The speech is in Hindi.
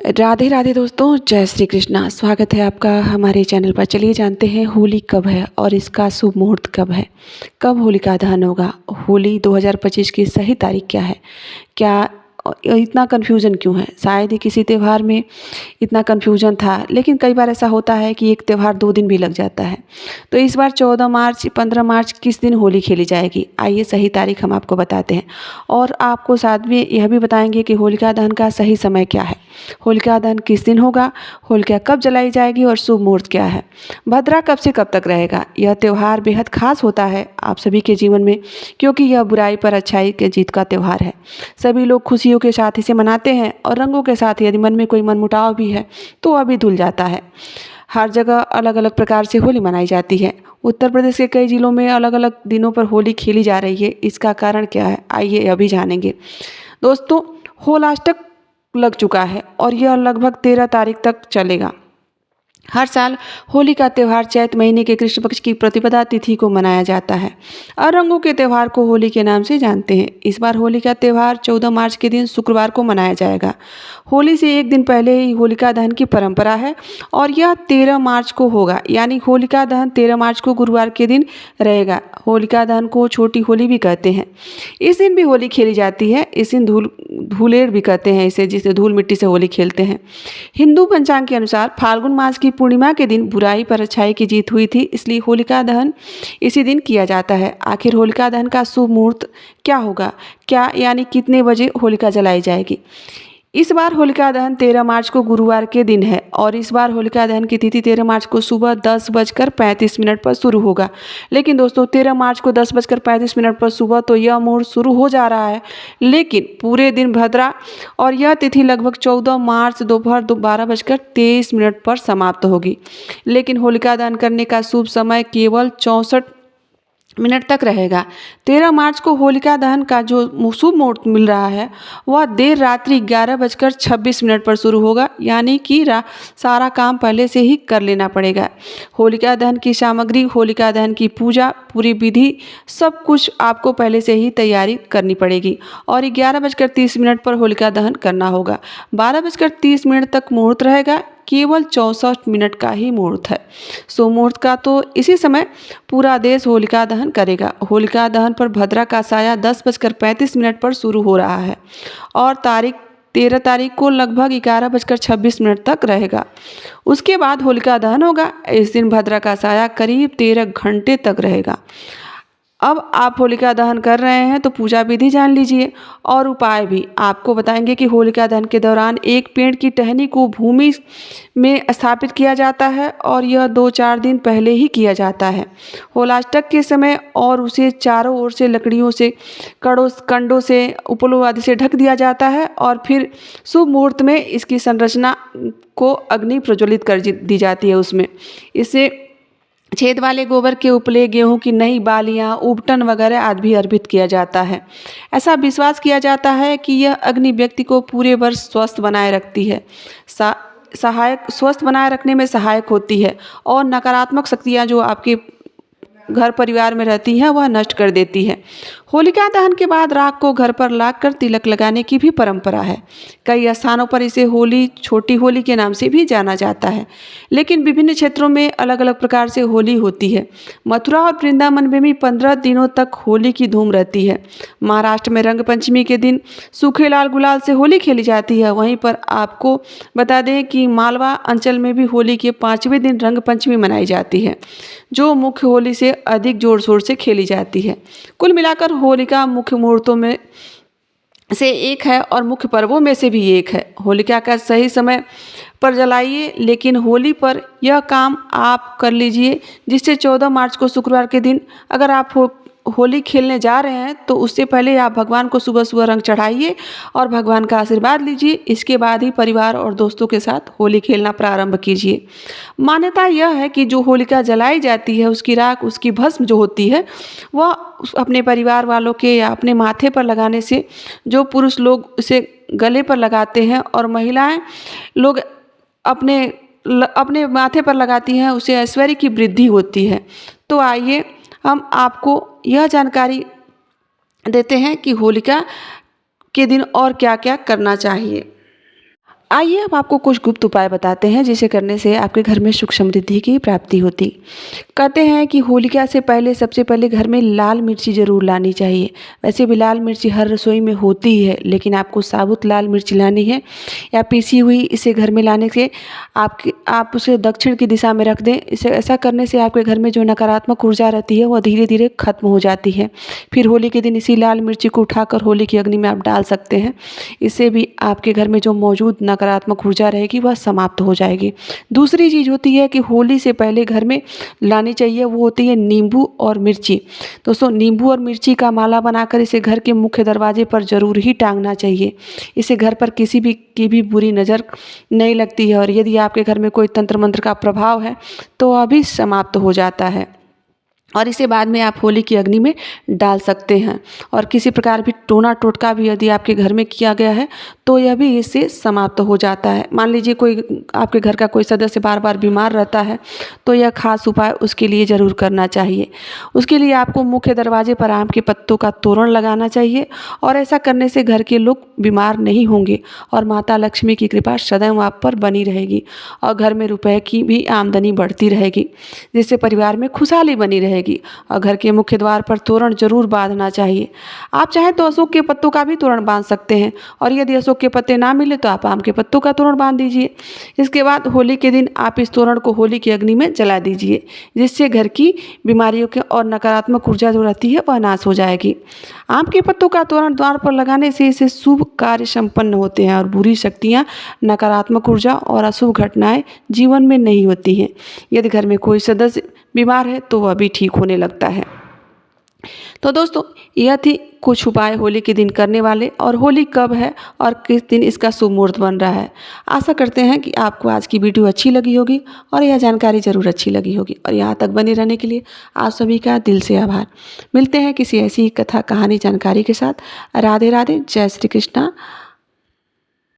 राधे राधे दोस्तों, जय श्री कृष्णा। स्वागत है आपका हमारे चैनल पर। चलिए जानते हैं होली कब है और इसका शुभ मुहूर्त कब है, कब होलिका दहन होगा। होली 2025 की सही तारीख क्या है, क्या इतना कन्फ्यूज़न क्यों है। शायद ही किसी त्यौहार में इतना कन्फ्यूज़न था, लेकिन कई बार ऐसा होता है कि एक त्यौहार 2 दिन भी लग जाता है। तो इस बार 14 मार्च 15 मार्च किस दिन होली खेली जाएगी, आइए सही तारीख हम आपको बताते हैं और आपको साथ में यह भी बताएंगे कि होलिका दहन का सही समय क्या है, होलिका दहन किस दिन होगा, होलिका कब जलाई जाएगी और शुभ मुहूर्त क्या है, भद्रा कब से कब तक रहेगा। यह त्यौहार बेहद खास होता है आप सभी के जीवन में, क्योंकि यह बुराई पर अच्छाई के जीत का त्यौहार है। सभी लोग खुशियों के साथ इसे मनाते हैं और रंगों के साथ यदि मन में कोई मनमुटाव भी है तो वह भी धुल जाता है। हर जगह अलग अलग प्रकार से होली मनाई जाती है। उत्तर प्रदेश के कई जिलों में अलग अलग दिनों पर होली खेली जा रही है। इसका कारण क्या है, आइए अभी जानेंगे। दोस्तों, होलाष्टक लग चुका है और यह लगभग 13 तारीख तक चलेगा। हर साल होली का त्यौहार चैत महीने के कृष्ण पक्ष की प्रतिपदा तिथि को मनाया जाता है और रंगों के त्यौहार को होली के नाम से जानते हैं। इस बार होली का त्यौहार 14 मार्च के दिन शुक्रवार को मनाया जाएगा। होली से एक दिन पहले ही होलिका दहन की परंपरा है और यह 13 मार्च को होगा, यानी होलिका दहन 13 मार्च को गुरुवार के दिन रहेगा। होलिका दहन को छोटी होली भी कहते हैं। इस दिन भी होली खेली जाती है। इस दिन धूलेर भी कहते हैं इसे, जिसे धूल मिट्टी से होली खेलते हैं। हिंदू पंचांग के अनुसार फाल्गुन मास की पूर्णिमा के दिन बुराई पर अच्छाई की जीत हुई थी, इसलिए होलिका दहन इसी दिन किया जाता है। आखिर होलिका दहन का शुभ मुहूर्त क्या होगा, क्या यानी कितने बजे होलिका जलाई जाएगी। इस बार होलिका दहन 13 मार्च को गुरुवार के दिन है और इस बार होलिका दहन की तिथि 13 मार्च को सुबह 10:35 पर शुरू होगा। लेकिन दोस्तों, 13 मार्च को 10:35 पर सुबह तो यह मुहूर्त शुरू हो जा रहा है, लेकिन पूरे दिन भद्रा और यह तिथि लगभग 14 मार्च दोपहर 12:23 पर समाप्त होगी। लेकिन होलिका दहन करने का शुभ समय केवल 64 मिनट तक रहेगा। 13 मार्च को होलिका दहन का जो शुभ मुहूर्त मिल रहा है वह देर रात्रि 11:26 पर शुरू होगा, यानी कि सारा काम पहले से ही कर लेना पड़ेगा। होलिका दहन की सामग्री, होलिका दहन की पूजा, पूरी विधि, सब कुछ आपको पहले से ही तैयारी करनी पड़ेगी और 11:30 पर होलिका दहन करना होगा। 12:30 तक मुहूर्त रहेगा। केवल 64 मिनट का ही मुहूर्त है। सो मुहूर्त का तो इसी समय पूरा देश होलिका दहन करेगा। होलिका दहन पर भद्रा का साया 10:35 पर शुरू हो रहा है और 13 तारीख को लगभग 11:26 तक रहेगा। उसके बाद होलिका दहन होगा। इस दिन भद्रा का साया करीब 13 घंटे तक रहेगा। अब आप होलिका दहन कर रहे हैं तो पूजा विधि जान लीजिए और उपाय भी आपको बताएंगे कि होलिका दहन के दौरान एक पेड़ की टहनी को भूमि में स्थापित किया जाता है और यह 2-4 दिन पहले ही किया जाता है होलाष्टक के समय, और उसे चारों ओर से लकड़ियों से, कंडों से, उपलों आदि से ढक दिया जाता है और फिर शुभ मुहूर्त में इसकी संरचना को अग्नि प्रज्वलित कर दी जाती है। उसमें इसे छेद वाले गोबर के उपले, गेहूं की नई बालियां, उबटन वगैरह आदि भी अर्पित किया जाता है। ऐसा विश्वास किया जाता है कि यह अग्नि व्यक्ति को पूरे वर्ष स्वस्थ बनाए रखती है, स्वस्थ बनाए रखने में सहायक होती है और नकारात्मक शक्तियां जो आपके घर परिवार में रहती हैं वह नष्ट कर देती है। होलिका दहन के बाद राख को घर पर लाकर तिलक लगाने की भी परंपरा है। कई स्थानों पर इसे होली, छोटी होली के नाम से भी जाना जाता है, लेकिन विभिन्न क्षेत्रों में अलग अलग प्रकार से होली होती है। मथुरा और वृंदावन में भी 15 दिनों तक होली की धूम रहती है। महाराष्ट्र में रंग पंचमी के दिन सूखे लाल गुलाल से होली खेली जाती है। वहीं पर आपको बता दें कि मालवा अंचल में भी होली के 5वें दिन रंग पंचमी मनाई जाती है, जो मुख्य होली से अधिक जोर शोर से खेली जाती है। कुल मिलाकर होलिका मुख्य मुहूर्तों में से एक है और मुख्य पर्वों में से भी एक है। होलिका का सही समय पर जलाइए, लेकिन होली पर यह काम आप कर लीजिए जिससे 14 मार्च को शुक्रवार के दिन अगर आप होली खेलने जा रहे हैं तो उससे पहले आप भगवान को सुबह सुबह रंग चढ़ाइए और भगवान का आशीर्वाद लीजिए। इसके बाद ही परिवार और दोस्तों के साथ होली खेलना प्रारंभ कीजिए। मान्यता यह है कि जो होलिका जलाई जाती है उसकी राख, उसकी भस्म जो होती है वह अपने परिवार वालों के या अपने माथे पर लगाने से, जो पुरुष लोग उसे गले पर लगाते हैं और महिलाएं लोग अपने माथे पर लगाती हैं, उसे ऐश्वर्य की वृद्धि होती है। तो आइए हम आपको यह जानकारी देते हैं कि होलिका के दिन और क्या क्या करना चाहिए। आइए अब आपको कुछ गुप्त उपाय बताते हैं जिसे करने से आपके घर में सुख समृद्धि की प्राप्ति होती। कहते हैं कि होलिका से पहले सबसे पहले घर में लाल मिर्ची ज़रूर लानी चाहिए। वैसे भी लाल मिर्ची हर रसोई में होती ही है, लेकिन आपको साबुत लाल मिर्ची लानी है या पीसी हुई। इसे घर में लाने से आप उसे दक्षिण की दिशा में रख दें। इसे ऐसा करने से आपके घर में जो नकारात्मक ऊर्जा रहती है वह धीरे धीरे खत्म हो जाती है। फिर होली के दिन इसी लाल मिर्ची को उठाकर होली की अग्नि में आप डाल सकते हैं। इससे भी आपके घर में जो मौजूद नकारात्मक ऊर्जा रहेगी वह समाप्त हो जाएगी। दूसरी चीज़ होती है कि होली से पहले घर में लानी चाहिए, वो होती है नींबू और मिर्ची। दोस्तों, नींबू और मिर्ची का माला बनाकर इसे घर के मुख्य दरवाजे पर ज़रूर ही टांगना चाहिए। इससे घर पर किसी भी की भी बुरी नज़र नहीं लगती है और यदि आपके घर में कोई तंत्र मंत्र का प्रभाव है तो वह भी समाप्त हो जाता है। और इसे बाद में आप होली की अग्नि में डाल सकते हैं। और किसी प्रकार भी टोना टोटका भी यदि आपके घर में किया गया है तो यह भी इससे समाप्त हो जाता है। मान लीजिए कोई आपके घर का कोई सदस्य बार बार बीमार रहता है तो यह खास उपाय उसके लिए ज़रूर करना चाहिए। उसके लिए आपको मुख्य दरवाजे पर आम के पत्तों का तोरण लगाना चाहिए और ऐसा करने से घर के लोग बीमार नहीं होंगे और माता लक्ष्मी की कृपा सदैव आप पर बनी रहेगी और घर में रुपए की भी आमदनी बढ़ती रहेगी, जिससे परिवार में खुशहाली बनी रहेगी। और घर के मुख्य द्वार पर तोरण जरूर बांधना चाहिए। आप चाहें तो अशोक के पत्तों का भी तोरण बांध सकते हैं और यदि अशोक के पत्ते ना मिले तो आप आम के पत्तों का तोरण बांध दीजिए। इसके बाद होली के दिन आप इस तोरण को होली की अग्नि में जला दीजिए, जिससे घर की बीमारियों के और नकारात्मक ऊर्जा जो रहती है वह नाश हो जाएगी। आम के पत्तों का तोरण द्वार पर लगाने से इससे शुभ कार्य संपन्न होते हैं और बुरी शक्तियाँ, नकारात्मक ऊर्जा और अशुभ घटनाएं जीवन में नहीं होती हैं। यदि घर में कोई सदस्य बीमार है तो वह भी ठीक होने लगता है। तो दोस्तों, यह थी कुछ उपाय होली के दिन करने वाले और होली कब है और किस दिन इसका शुभ मुहूर्त बन रहा है। आशा करते हैं कि आपको आज की वीडियो अच्छी लगी होगी और यह जानकारी ज़रूर अच्छी लगी होगी और यहाँ तक बने रहने के लिए आप सभी का दिल से आभार। मिलते हैं किसी ऐसी कथा कहानी जानकारी के साथ। राधे राधे, जय श्री कृष्णा।